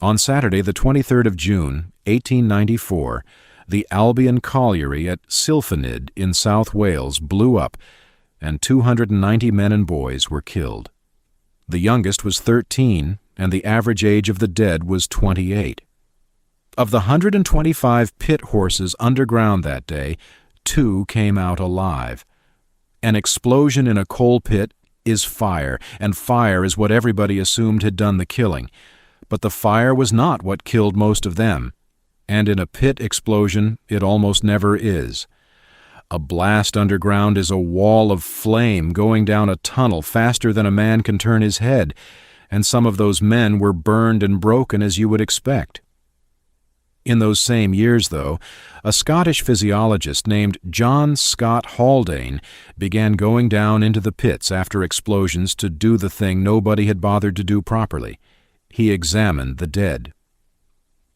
On Saturday, the 23rd of June, 1894, the Albion Colliery at Sylphanid in South Wales blew up, and 290 men and boys were killed. The youngest was 13, and the average age of the dead was 28. Of the 125 pit horses underground that day, 2 came out alive. An explosion in a coal pit is fire, and fire is what everybody assumed had done the killing. But the fire was not what killed most of them, and in a pit explosion it almost never is. A blast underground is a wall of flame going down a tunnel faster than a man can turn his head, and some of those men were burned and broken as you would expect. In those same years, though, a Scottish physiologist named John Scott Haldane began going down into the pits after explosions to do the thing nobody had bothered to do properly. He examined the dead.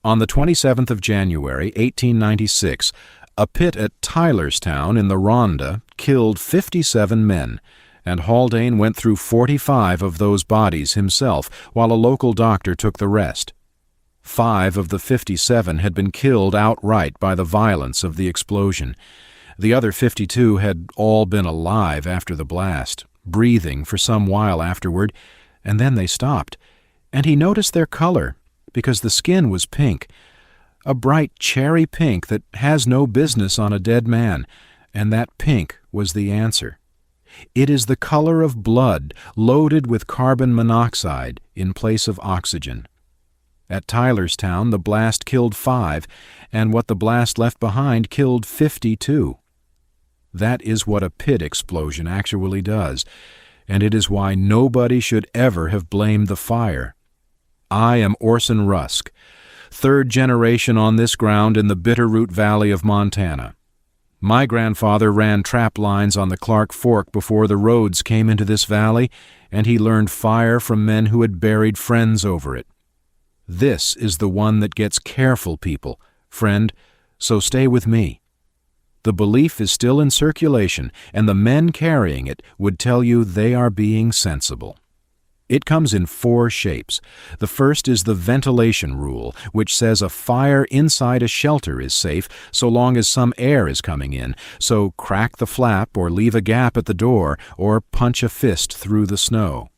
On the 27th of January, 1896, a pit at Tylerstown in the Rhondda killed 57 men, and Haldane went through 45 of those bodies himself, while a local doctor took the rest. 5 of the 57 had been killed outright by the violence of the explosion. The other 52 had all been alive after the blast, breathing for some while afterward, and then they stopped. And he noticed their color, because the skin was pink, a bright cherry pink that has no business on a dead man, and that pink was the answer. It is the color of blood loaded with carbon monoxide in place of oxygen. At Tylerstown, the blast killed 5, and what the blast left behind killed 52. That is what a pit explosion actually does, and it is why nobody should ever have blamed the fire. I am Orson Rusk, 3rd generation on this ground in the Bitterroot Valley of Montana. My grandfather ran trap lines on the Clark Fork before the roads came into this valley, and he learned fire from men who had buried friends over it. This is the one that gets careful people, friend, so stay with me. The belief is still in circulation, and the men carrying it would tell you they are being sensible. It comes in 4 shapes. The first is the ventilation rule, which says a fire inside a shelter is safe so long as some air is coming in, so crack the flap or leave a gap at the door or punch a fist through the snow.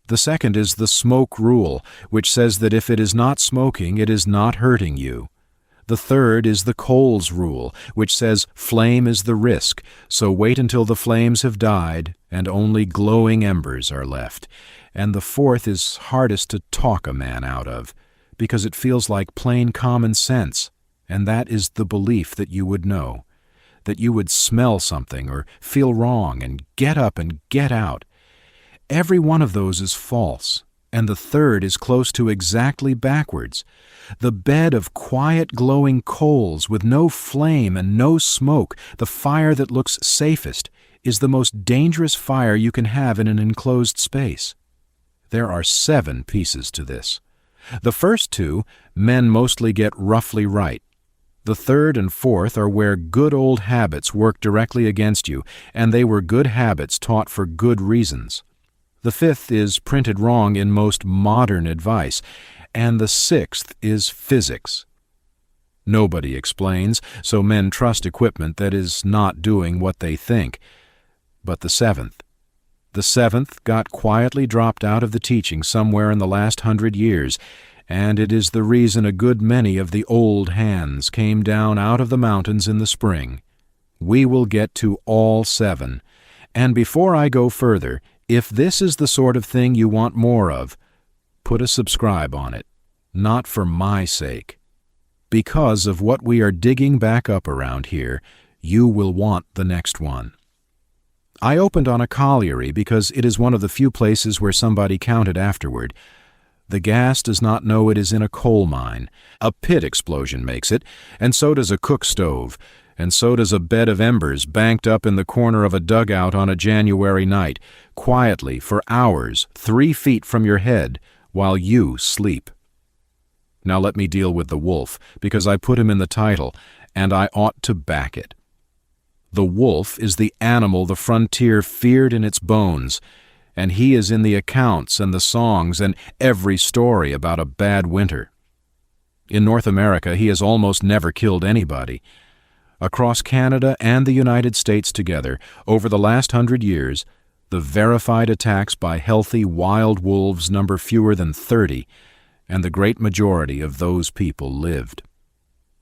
The second is the smoke rule, which says that if it is not smoking, it is not hurting you. The third is the coals rule, which says flame is the risk, so wait until the flames have died and only glowing embers are left. And the fourth is hardest to talk a man out of, because it feels like plain common sense, and that is the belief that you would know, that you would smell something or feel wrong and get up and get out. Every one of those is false, and the third is close to exactly backwards. The bed of quiet glowing coals with no flame and no smoke, the fire that looks safest, is the most dangerous fire you can have in an enclosed space. There are 7 pieces to this. The first 2, men mostly get roughly right. The third and fourth are where good old habits work directly against you, and they were good habits taught for good reasons. The 5th is printed wrong in most modern advice, and the 6th is physics. Nobody explains, so men trust equipment that is not doing what they think. But the 7th. The 7th got quietly dropped out of the teaching somewhere in the last 100 years, and it is the reason a good many of the old hands came down out of the mountains in the spring. We will get to all 7, and before I go further, if this is the sort of thing you want more of, put a subscribe on it, not for my sake. Because of what we are digging back up around here, you will want the next one. I opened on a colliery because it is one of the few places where somebody counted afterward. The gas does not know it is in a coal mine. A pit explosion makes it, and so does a cook stove, and so does a bed of embers banked up in the corner of a dugout on a January night, quietly for hours, 3 feet from your head, while you sleep. Now let me deal with the wolf, because I put him in the title, and I ought to back it. The wolf is the animal the frontier feared in its bones, and he is in the accounts and the songs and every story about a bad winter. In North America, he has almost never killed anybody. Across Canada and the United States together, over the last 100 years, the verified attacks by healthy wild wolves number fewer than 30, and the great majority of those people lived.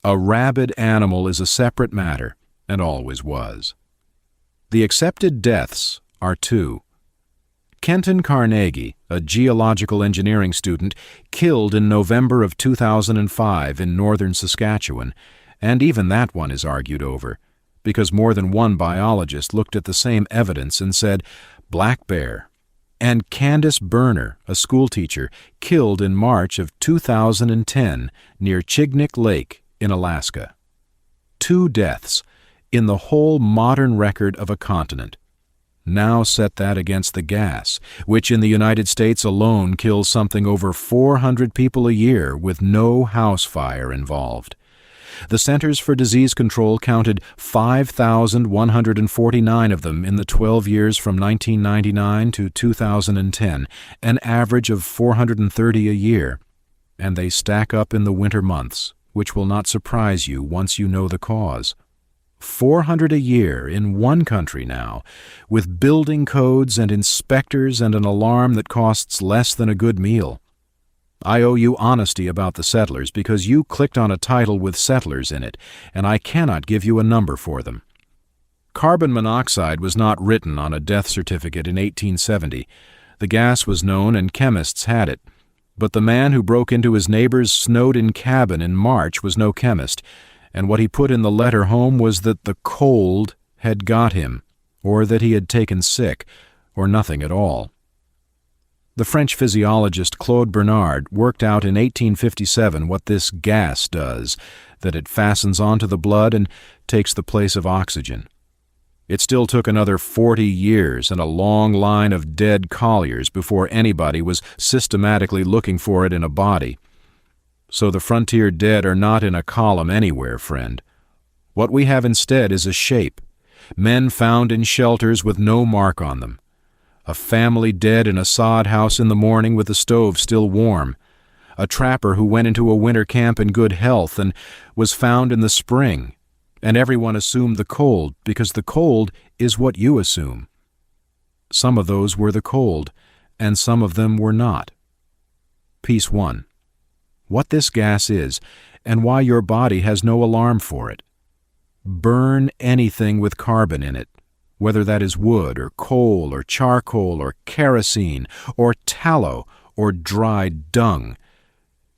A rabid animal is a separate matter, and always was. The accepted deaths are 2. Kenton Carnegie, a geological engineering student, killed in November of 2005 in northern Saskatchewan, and even that one is argued over, because more than one biologist looked at the same evidence and said, black bear. And Candace Berner, a schoolteacher, killed in March of 2010 near Chignik Lake in Alaska. 2 deaths in the whole modern record of a continent. Now set that against the gas, which in the United States alone kills something over 400 people a year with no house fire involved. The Centers for Disease Control counted 5,149 of them in the 12 years from 1999 to 2010, an average of 430 a year, and they stack up in the winter months, which will not surprise you once you know the cause. 400 a year in one country now, with building codes and inspectors and an alarm that costs less than a good meal. I owe you honesty about the settlers because you clicked on a title with settlers in it, and I cannot give you a number for them. Carbon monoxide was not written on a death certificate in 1870. The gas was known and chemists had it. But the man who broke into his neighbor's snowed-in cabin in March was no chemist, and what he put in the letter home was that the cold had got him, or that he had taken sick, or nothing at all. The French physiologist Claude Bernard worked out in 1857 what this gas does, that it fastens onto the blood and takes the place of oxygen. It still took another 40 years and a long line of dead colliers before anybody was systematically looking for it in a body. So the frontier dead are not in a column anywhere, friend. What we have instead is a shape. Men found in shelters with no mark on them. A family dead in a sod house in the morning with the stove still warm. A trapper who went into a winter camp in good health and was found in the spring. And everyone assumed the cold because the cold is what you assume. Some of those were the cold, and some of them were not. Piece 1. What this gas is, and why your body has no alarm for it. Burn anything with carbon in it, whether that is wood or coal or charcoal or kerosene or tallow or dried dung.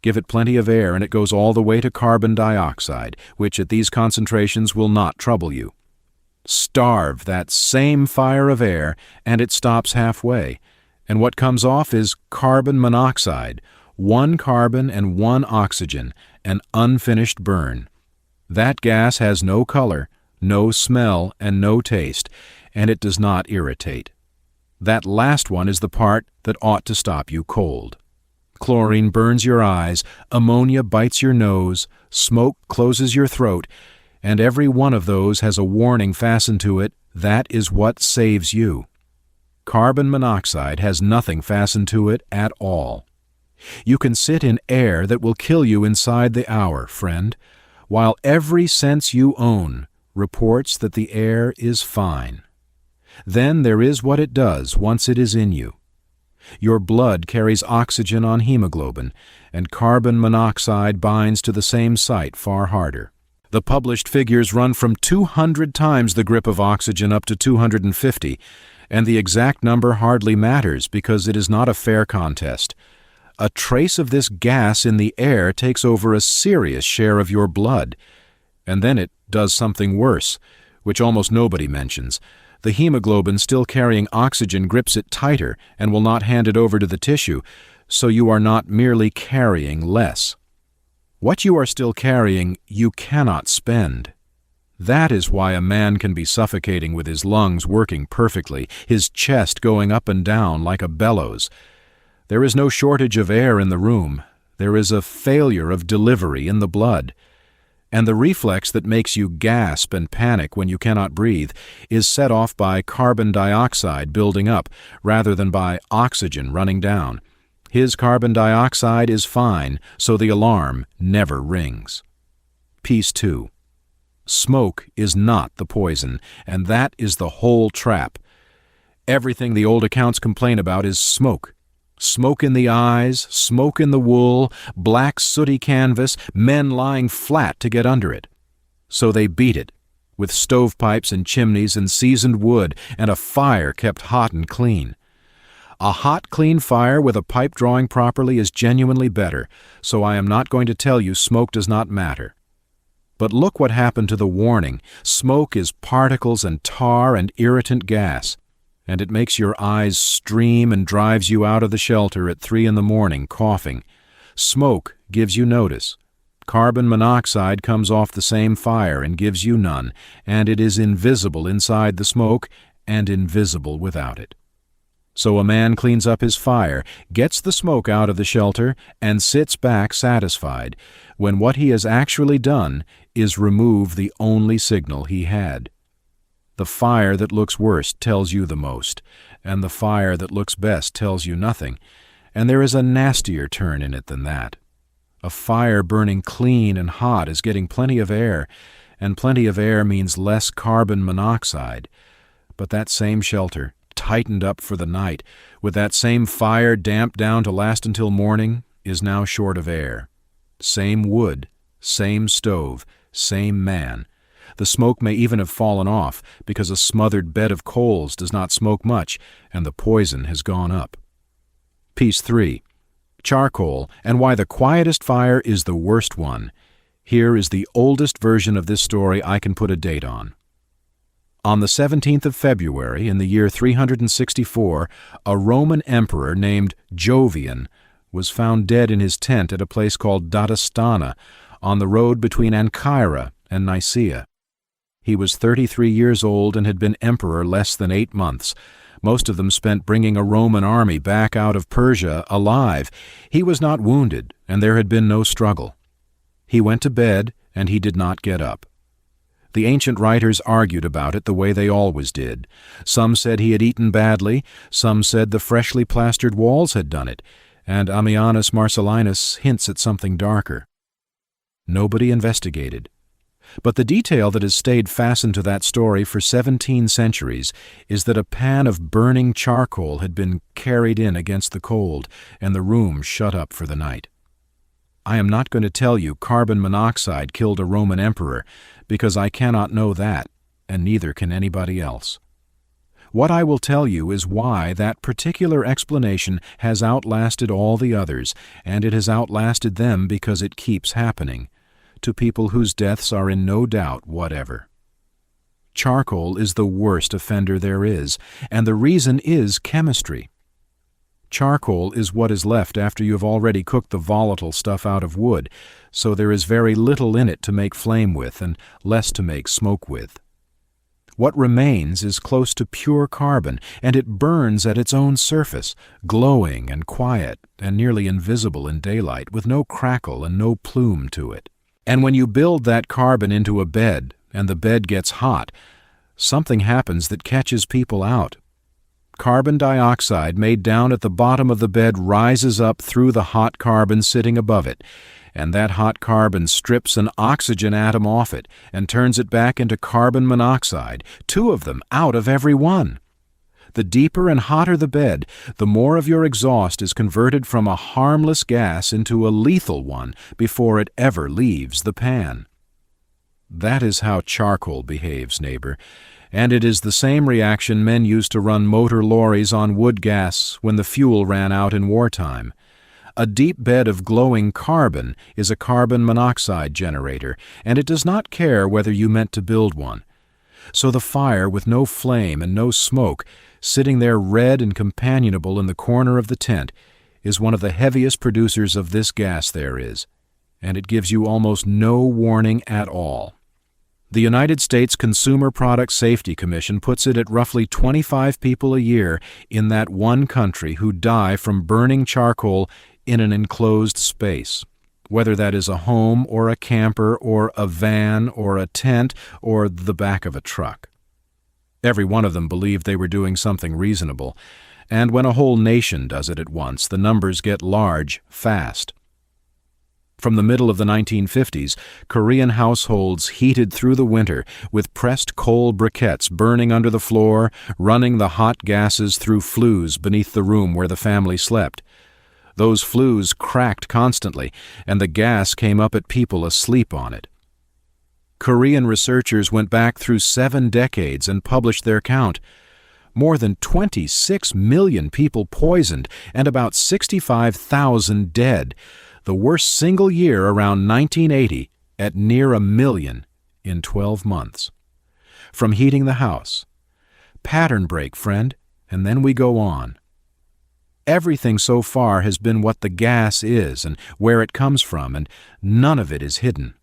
Give it plenty of air and it goes all the way to carbon dioxide, which at these concentrations will not trouble you. Starve that same fire of air and it stops halfway, and what comes off is carbon monoxide, 1 carbon and 1 oxygen, an unfinished burn. That gas has no color, no smell, and no taste, and it does not irritate. That last one is the part that ought to stop you cold. Chlorine burns your eyes, ammonia bites your nose, smoke closes your throat, and every one of those has a warning fastened to it, that is what saves you. Carbon monoxide has nothing fastened to it at all. You can sit in air that will kill you inside the hour, friend, while every sense you own reports that the air is fine. Then there is what it does once it is in you. Your blood carries oxygen on hemoglobin, and carbon monoxide binds to the same site far harder. The published figures run from 200 times the grip of oxygen up to 250, and the exact number hardly matters because it is not a fair contest. A trace of this gas in the air takes over a serious share of your blood, and then it does something worse, which almost nobody mentions. The hemoglobin still carrying oxygen grips it tighter and will not hand it over to the tissue, so you are not merely carrying less. What you are still carrying, you cannot spend. That is why a man can be suffocating with his lungs working perfectly, his chest going up and down like a bellows. There is no shortage of air in the room. There is a failure of delivery in the blood. And the reflex that makes you gasp and panic when you cannot breathe is set off by carbon dioxide building up rather than by oxygen running down. His carbon dioxide is fine, so the alarm never rings. Piece 2. Smoke is not the poison, and that is the whole trap. Everything the old accounts complain about is smoke. Smoke in the eyes, smoke in the wool, black sooty canvas, men lying flat to get under it. So they beat it, with stovepipes and chimneys and seasoned wood, and a fire kept hot and clean. A hot, clean fire with a pipe drawing properly is genuinely better, so I am not going to tell you smoke does not matter. But look what happened to the warning. Smoke is particles and tar and irritant gas, and it makes your eyes stream and drives you out of the shelter at 3 a.m, coughing. Smoke gives you notice. Carbon monoxide comes off the same fire and gives you none, and it is invisible inside the smoke and invisible without it. So a man cleans up his fire, gets the smoke out of the shelter, and sits back satisfied, when what he has actually done is remove the only signal he had. The fire that looks worst tells you the most, and the fire that looks best tells you nothing, and there is a nastier turn in it than that. A fire burning clean and hot is getting plenty of air, and plenty of air means less carbon monoxide. But that same shelter, tightened up for the night, with that same fire damped down to last until morning, is now short of air. Same wood, same stove, same man. The smoke may even have fallen off, because a smothered bed of coals does not smoke much, and the poison has gone up. Piece 3. Charcoal, and why the quietest fire is the worst one. Here is the oldest version of this story I can put a date on. On the 17th of February, in the year 364, a Roman emperor named Jovian was found dead in his tent at a place called Dadastana, on the road between Ancyra and Nicaea. He was 33 years old and had been emperor less than 8 months, most of them spent bringing a Roman army back out of Persia alive. He was not wounded, and there had been no struggle. He went to bed, and he did not get up. The ancient writers argued about it the way they always did. Some said he had eaten badly, some said the freshly plastered walls had done it, and Ammianus Marcellinus hints at something darker. Nobody investigated. But the detail that has stayed fastened to that story for 17 centuries is that a pan of burning charcoal had been carried in against the cold, and the room shut up for the night. I am not going to tell you carbon monoxide killed a Roman emperor, because I cannot know that, and neither can anybody else. What I will tell you is why that particular explanation has outlasted all the others, and it has outlasted them because it keeps happening, to people whose deaths are in no doubt whatever. Charcoal is the worst offender there is, and the reason is chemistry. Charcoal is what is left after you have already cooked the volatile stuff out of wood, so there is very little in it to make flame with and less to make smoke with. What remains is close to pure carbon, and it burns at its own surface, glowing and quiet and nearly invisible in daylight, with no crackle and no plume to it. And when you build that carbon into a bed, and the bed gets hot, something happens that catches people out. Carbon dioxide made down at the bottom of the bed rises up through the hot carbon sitting above it, and that hot carbon strips an oxygen atom off it and turns it back into carbon monoxide, 2 of them out of every one. The deeper and hotter the bed, the more of your exhaust is converted from a harmless gas into a lethal one before it ever leaves the pan. That is how charcoal behaves, neighbor, and it is the same reaction men used to run motor lorries on wood gas when the fuel ran out in wartime. A deep bed of glowing carbon is a carbon monoxide generator, and it does not care whether you meant to build one. So the fire with no flame and no smoke, sitting there red and companionable in the corner of the tent, is one of the heaviest producers of this gas there is, and it gives you almost no warning at all. The United States Consumer Product Safety Commission puts it at roughly 25 people a year in that one country who die from burning charcoal in an enclosed space, whether that is a home or a camper or a van or a tent or the back of a truck. Every one of them believed they were doing something reasonable, and when a whole nation does it at once, the numbers get large fast. From the middle of the 1950s, Korean households heated through the winter with pressed coal briquettes burning under the floor, running the hot gases through flues beneath the room where the family slept. Those flues cracked constantly, and the gas came up at people asleep on it. Korean researchers went back through 7 decades and published their count. More than 26 million people poisoned and about 65,000 dead, the worst single year around 1980 at near 1 million in 12 months. From heating the house. Pattern break, friend, and then we go on. Everything so far has been what the gas is and where it comes from, and none of it is hidden.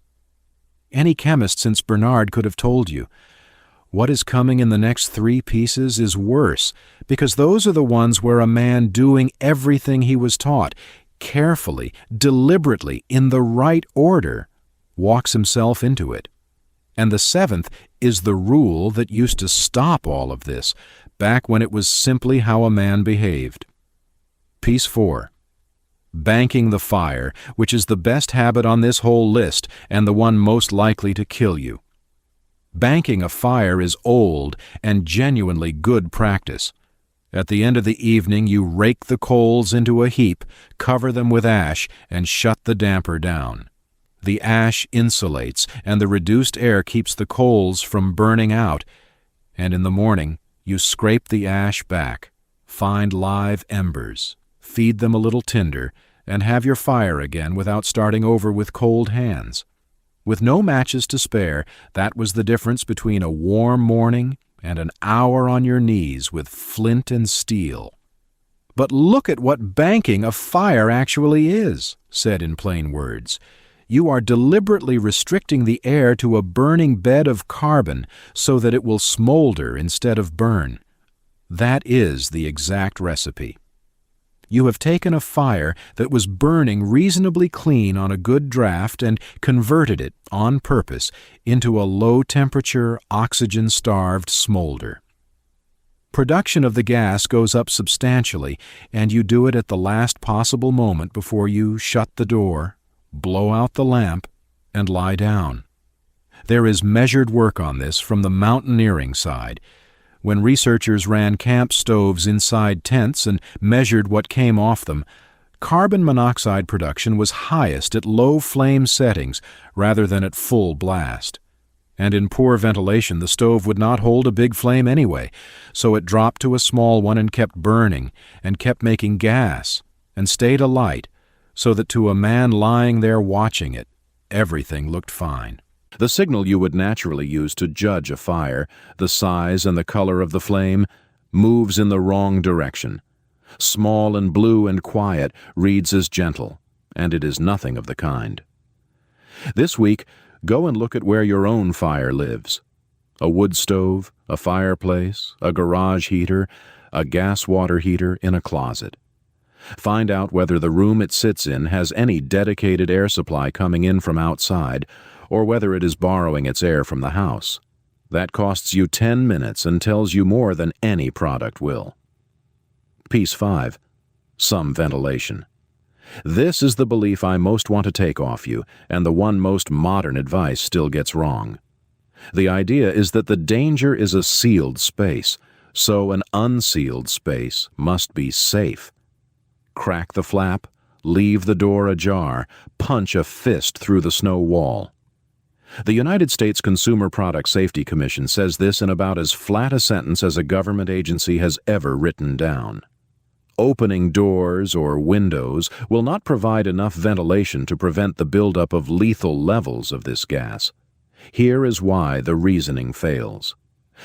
Any chemist since Bernard could have told you. What is coming in the next 3 pieces is worse, because those are the ones where a man doing everything he was taught, carefully, deliberately, in the right order, walks himself into it. And the 7th is the rule that used to stop all of this, back when it was simply how a man behaved. Piece 4. Banking the fire, which is the best habit on this whole list and the one most likely to kill you. Banking a fire is old and genuinely good practice. At the end of the evening, you rake the coals into a heap, cover them with ash, and shut the damper down. The ash insulates, and the reduced air keeps the coals from burning out. And in the morning, you scrape the ash back, find live embers, feed them a little tinder, and have your fire again without starting over with cold hands. With no matches to spare, that was the difference between a warm morning and an hour on your knees with flint and steel. But look at what banking a fire actually is, said in plain words. You are deliberately restricting the air to a burning bed of carbon so that it will smolder instead of burn. That is the exact recipe. You have taken a fire that was burning reasonably clean on a good draft and converted it, on purpose, into a low-temperature, oxygen-starved smolder. Production of the gas goes up substantially, and you do it at the last possible moment before you shut the door, blow out the lamp, and lie down. There is measured work on this from the mountaineering side. When researchers ran camp stoves inside tents and measured what came off them, carbon monoxide production was highest at low flame settings rather than at full blast. And in poor ventilation, the stove would not hold a big flame anyway, so it dropped to a small one and kept burning, and kept making gas, and stayed alight, so that to a man lying there watching it, everything looked fine. The signal you would naturally use to judge a fire, the size and the color of the flame, moves in the wrong direction. Small and blue and quiet reads as gentle, and it is nothing of the kind. This week, go and look at where your own fire lives. A wood stove, a fireplace, a garage heater, a gas water heater in a closet. Find out whether the room it sits in has any dedicated air supply coming in from outside, or whether it is borrowing its air from the house. That costs you 10 minutes and tells you more than any product will. Piece 5. Some ventilation. This is the belief I most want to take off you, and the one most modern advice still gets wrong. The idea is that the danger is a sealed space, so an unsealed space must be safe. Crack the flap, leave the door ajar, punch a fist through the snow wall. The United States Consumer Product Safety Commission says this in about as flat a sentence as a government agency has ever written down. Opening doors or windows will not provide enough ventilation to prevent the buildup of lethal levels of this gas. Here is why the reasoning fails.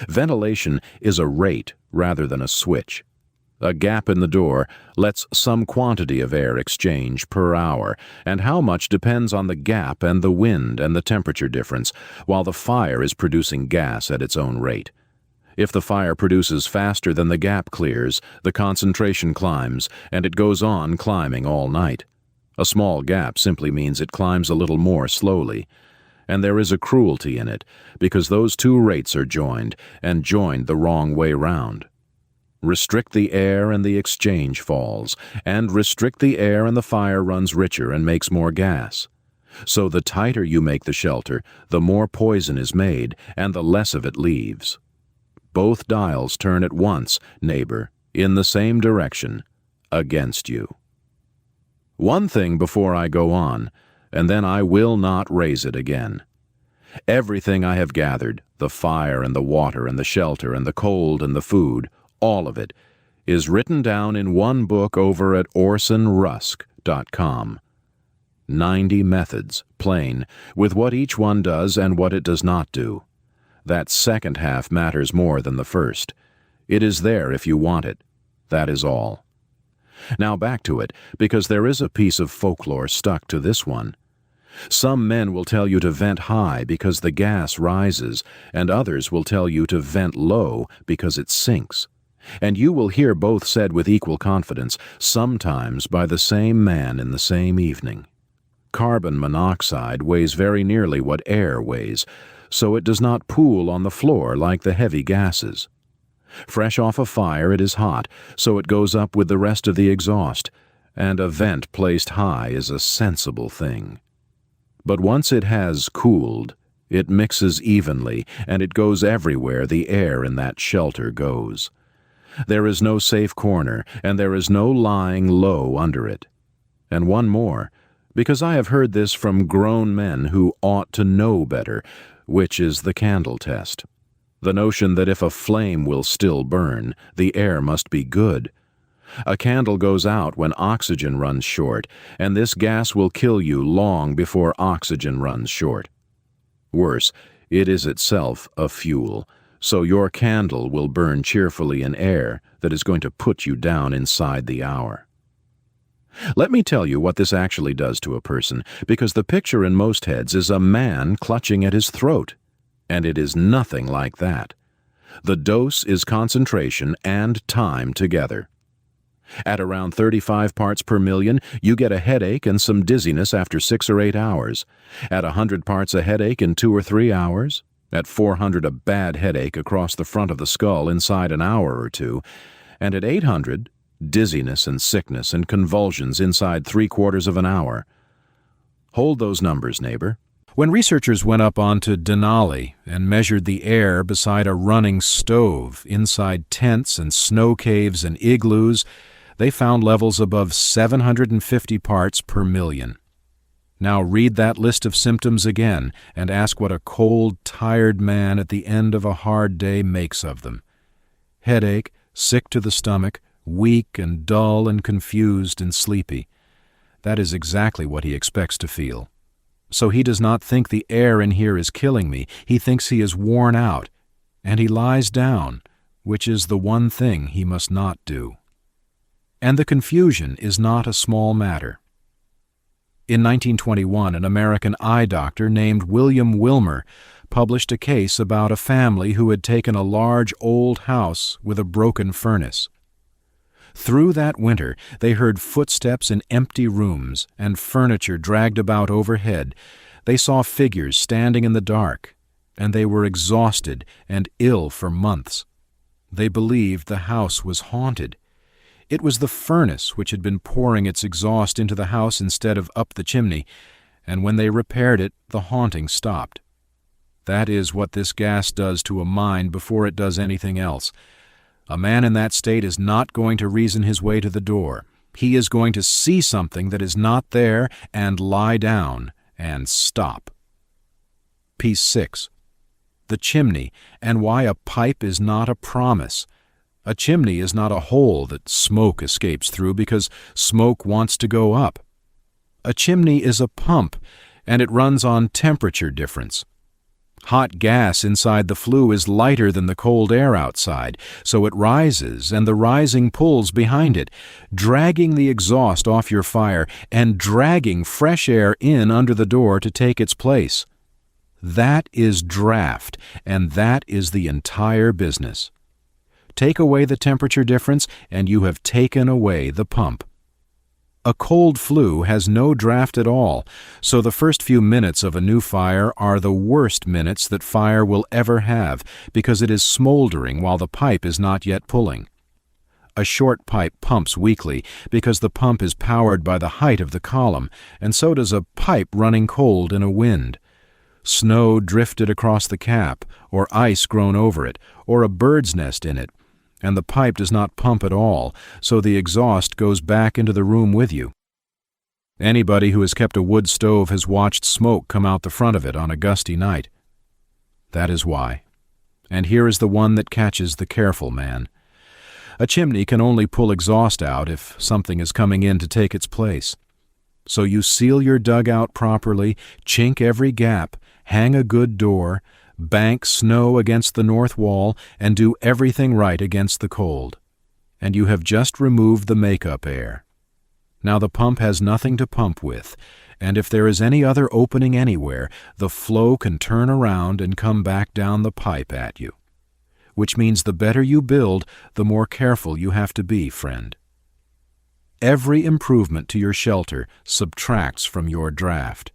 Ventilation is a rate rather than a switch. A gap in the door lets some quantity of air exchange per hour, and how much depends on the gap and the wind and the temperature difference, while the fire is producing gas at its own rate. If the fire produces faster than the gap clears, the concentration climbs, and it goes on climbing all night. A small gap simply means it climbs a little more slowly. And there is a cruelty in it, because those two rates are joined, and joined the wrong way round. Restrict the air and the exchange falls, and restrict the air and the fire runs richer and makes more gas. So the tighter you make the shelter, the more poison is made, and the less of it leaves. Both dials turn at once, neighbor, in the same direction, against you. One thing before I go on, and then I will not raise it again. Everything I have gathered, the fire and the water and the shelter and the cold and the food, all of it, is written down in one book over at orsonrusk.com. 90 methods, plain, with what each one does and what it does not do. That second half matters more than the first. It is there if you want it. That is all. Now back to it, because there is a piece of folklore stuck to this one. Some men will tell you to vent high because the gas rises, and others will tell you to vent low because it sinks. And you will hear both said with equal confidence, sometimes by the same man in the same evening. Carbon monoxide weighs very nearly what air weighs, so it does not pool on the floor like the heavy gases. Fresh off a fire it is hot, so it goes up with the rest of the exhaust, and a vent placed high is a sensible thing. But once it has cooled, it mixes evenly, and it goes everywhere the air in that shelter goes. There is no safe corner, and there is no lying low under it. And one more, because I have heard this from grown men who ought to know better, which is the candle test. The notion that if a flame will still burn, the air must be good. A candle goes out when oxygen runs short, and this gas will kill you long before oxygen runs short. Worse, it is itself a fuel, so your candle will burn cheerfully in air that is going to put you down inside the hour. Let me tell you what this actually does to a person, because the picture in most heads is a man clutching at his throat, and it is nothing like that. The dose is concentration and time together. At around 35 parts per million, you get a headache and some dizziness after 6 or 8 hours. At 100 parts a headache in 2 or 3 hours. At 400 a bad headache across the front of the skull inside an hour or two. And at 800, dizziness and sickness and convulsions inside 3/4 of an hour. Hold those numbers, neighbor. When researchers went up onto Denali and measured the air beside a running stove inside tents and snow caves and igloos, they found levels above 750 parts per million. Now read that list of symptoms again and ask what a cold, tired man at the end of a hard day makes of them. Headache, sick to the stomach, weak and dull and confused and sleepy. That is exactly what he expects to feel. So he does not think the air in here is killing me. He thinks he is worn out, and he lies down, which is the one thing he must not do. And the confusion is not a small matter. In 1921, an American eye doctor named William Wilmer published a case about a family who had taken a large old house with a broken furnace. Through that winter, they heard footsteps in empty rooms and furniture dragged about overhead. They saw figures standing in the dark, and they were exhausted and ill for months. They believed the house was haunted. It was the furnace which had been pouring its exhaust into the house instead of up the chimney, and when they repaired it, the haunting stopped. That is what this gas does to a mind before it does anything else. A man in that state is not going to reason his way to the door. He is going to see something that is not there and lie down and stop. Piece 6. The chimney, and why a pipe is not a promise. A chimney is not a hole that smoke escapes through because smoke wants to go up. A chimney is a pump, and it runs on temperature difference. Hot gas inside the flue is lighter than the cold air outside, so it rises, and the rising pulls behind it, dragging the exhaust off your fire and dragging fresh air in under the door to take its place. That is draft, and that is the entire business. Take away the temperature difference, and you have taken away the pump. A cold flue has no draft at all, so the first few minutes of a new fire are the worst minutes that fire will ever have, because it is smoldering while the pipe is not yet pulling. A short pipe pumps weakly because the pump is powered by the height of the column, and so does a pipe running cold in a wind. Snow drifted across the cap, or ice grown over it, or a bird's nest in it, and the pipe does not pump at all, so the exhaust goes back into the room with you. Anybody who has kept a wood stove has watched smoke come out the front of it on a gusty night. That is why. And here is the one that catches the careful man. A chimney can only pull exhaust out if something is coming in to take its place. So you seal your dugout properly, chink every gap, hang a good door, bank snow against the north wall, and do everything right against the cold. And you have just removed the make-up air. Now the pump has nothing to pump with, and if there is any other opening anywhere, the flow can turn around and come back down the pipe at you. Which means the better you build, the more careful you have to be, friend. Every improvement to your shelter subtracts from your draft.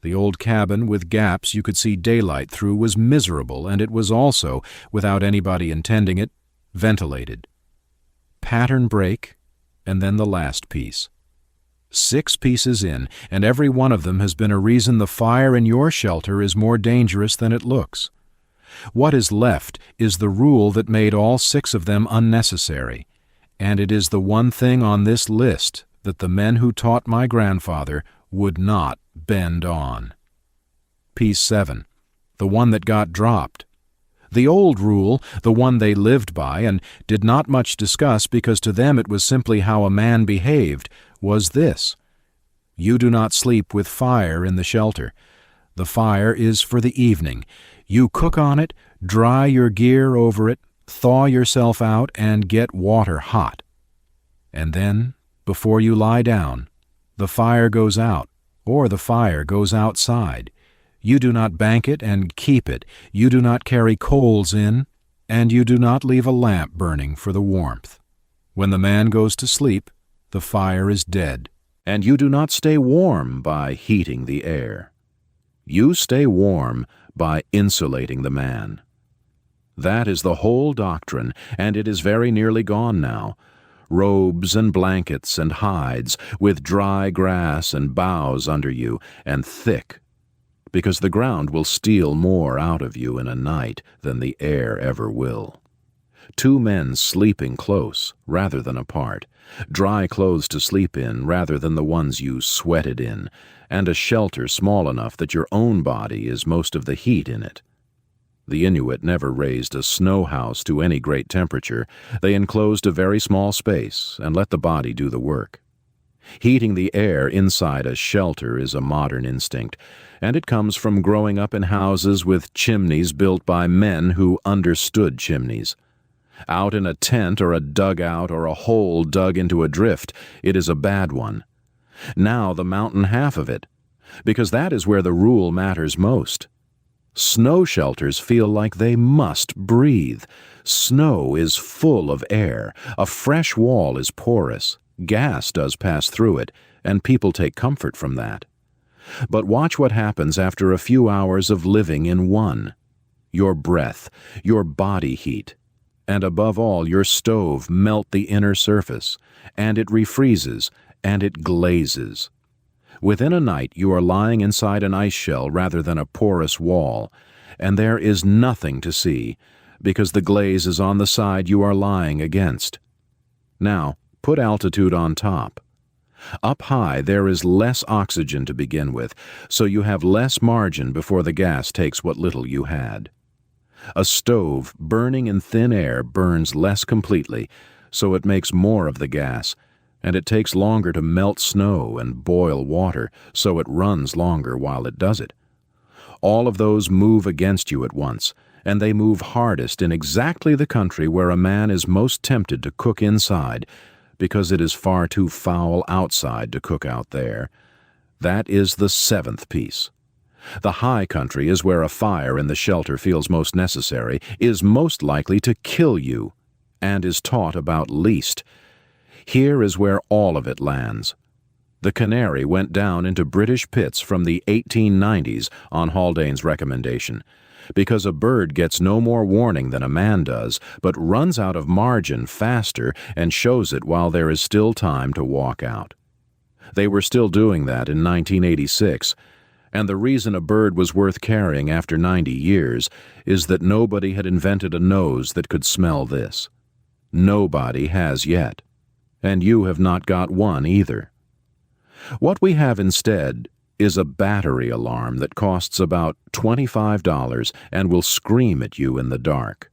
The old cabin with gaps you could see daylight through was miserable, and it was also, without anybody intending it, ventilated. Pattern break, and then the last piece. 6 pieces in, and every one of them has been a reason the fire in your shelter is more dangerous than it looks. What is left is the rule that made all 6 of them unnecessary, and it is the one thing on this list that the men who taught my grandfather would not bend on. Piece 7, the one that got dropped. The old rule, the one they lived by and did not much discuss because to them it was simply how a man behaved, was this: you do not sleep with fire in the shelter. The fire is for the evening. You cook on it, dry your gear over it, thaw yourself out, and get water hot. And then, before you lie down, the fire goes out, or the fire goes outside. You do not bank it and keep it. You do not carry coals in, and you do not leave a lamp burning for the warmth. When the man goes to sleep, the fire is dead, and you do not stay warm by heating the air. You stay warm by insulating the man. That is the whole doctrine, and it is very nearly gone now. Robes and blankets and hides, with dry grass and boughs under you, and thick, because the ground will steal more out of you in a night than the air ever will. 2 men sleeping close rather than apart, dry clothes to sleep in rather than the ones you sweated in, and a shelter small enough that your own body is most of the heat in it. The Inuit never raised a snow house to any great temperature. They enclosed a very small space and let the body do the work. Heating the air inside a shelter is a modern instinct, and it comes from growing up in houses with chimneys built by men who understood chimneys. Out in a tent or a dugout or a hole dug into a drift, it is a bad one. Now the mountain half of it, because that is where the rule matters most. Snow shelters feel like they must breathe. Snow is full of air. A fresh wall is porous. Gas does pass through it, and people take comfort from that. But watch what happens after a few hours of living in one. Your breath, your body heat, and above all your stove melt the inner surface, and it refreezes, and it glazes. Within a night you are lying inside an ice shell rather than a porous wall, and there is nothing to see, because the glaze is on the side you are lying against. Now, put altitude on top. Up high there is less oxygen to begin with, so you have less margin before the gas takes what little you had. A stove burning in thin air burns less completely, so it makes more of the gas, and it takes longer to melt snow and boil water, so it runs longer while it does it. All of those move against you at once, and they move hardest in exactly the country where a man is most tempted to cook inside, because it is far too foul outside to cook out there. That is the 7th piece. The high country is where a fire in the shelter feels most necessary, is most likely to kill you, and is taught about least. Here is where all of it lands, The canary went down into British pits from the 1890s on Haldane's recommendation, because a bird gets no more warning than a man does, but runs out of margin faster and shows it while there is still time to walk out. They were still doing that in 1986, and the reason a bird was worth carrying after 90 years is that nobody had invented a nose that could smell this. Nobody has yet, and you have not got one either. What we have instead is a battery alarm that costs about $25 and will scream at you in the dark.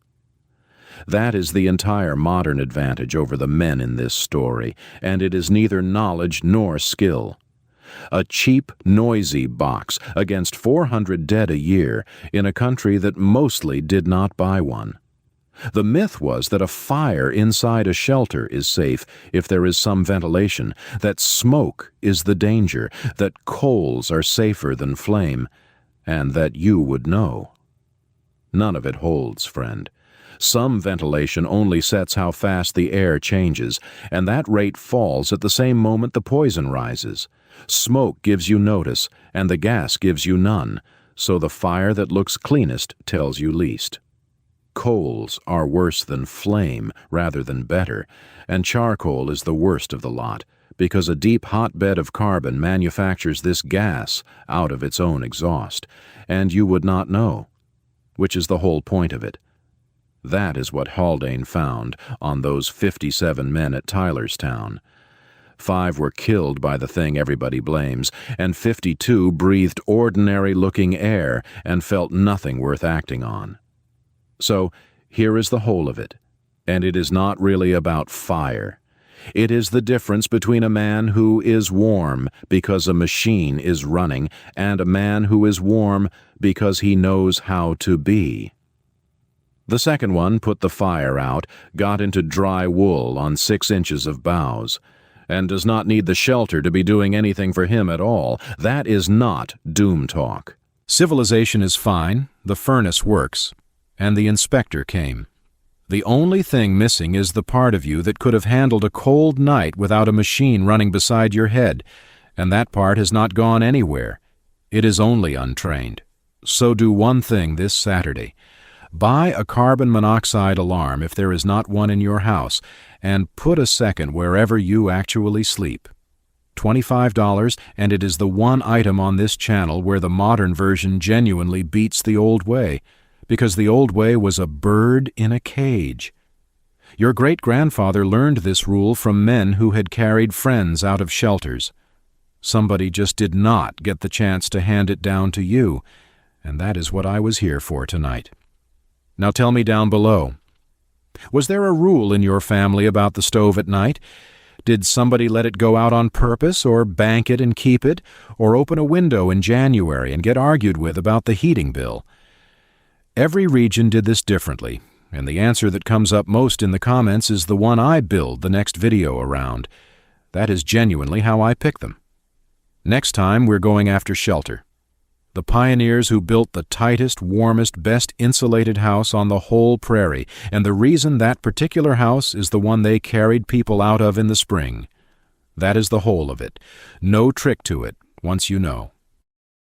That is the entire modern advantage over the men in this story, and it is neither knowledge nor skill. A cheap, noisy box against 400 dead a year in a country that mostly did not buy one. The myth was that a fire inside a shelter is safe if there is some ventilation, that smoke is the danger, that coals are safer than flame, and that you would know. None of it holds, friend. Some ventilation only sets how fast the air changes, and that rate falls at the same moment the poison rises. Smoke gives you notice, and the gas gives you none, so the fire that looks cleanest tells you least. Coals are worse than flame rather than better, and charcoal is the worst of the lot, because a deep hotbed of carbon manufactures this gas out of its own exhaust, and you would not know, which is the whole point of it. That is what Haldane found on those 57 men at Tylerstown. 5 were killed by the thing everybody blames, and 52 breathed ordinary-looking air and felt nothing worth acting on. So, here is the whole of it, and it is not really about fire. It is the difference between a man who is warm because a machine is running and a man who is warm because he knows how to be. The second one put the fire out, got into dry wool on 6 inches of boughs, and does not need the shelter to be doing anything for him at all. That is not doom talk. Civilization is fine, the furnace works, and the inspector came. The only thing missing is the part of you that could have handled a cold night without a machine running beside your head, and that part has not gone anywhere. It is only untrained. So do one thing this Saturday. Buy a carbon monoxide alarm if there is not one in your house, and put a second wherever you actually sleep. $25, and it is the one item on this channel where the modern version genuinely beats the old way, because the old way was a bird in a cage. Your great-grandfather learned this rule from men who had carried friends out of shelters. Somebody just did not get the chance to hand it down to you, and that is what I was here for tonight. Now tell me down below, was there a rule in your family about the stove at night? Did somebody let it go out on purpose, or bank it and keep it, or open a window in January and get argued with about the heating bill? Every region did this differently, and the answer that comes up most in the comments is the one I build the next video around. That is genuinely how I pick them. Next time we're going after shelter. The pioneers who built the tightest, warmest, best insulated house on the whole prairie, and the reason that particular house is the one they carried people out of in the spring. That is the whole of it. No trick to it, once you know.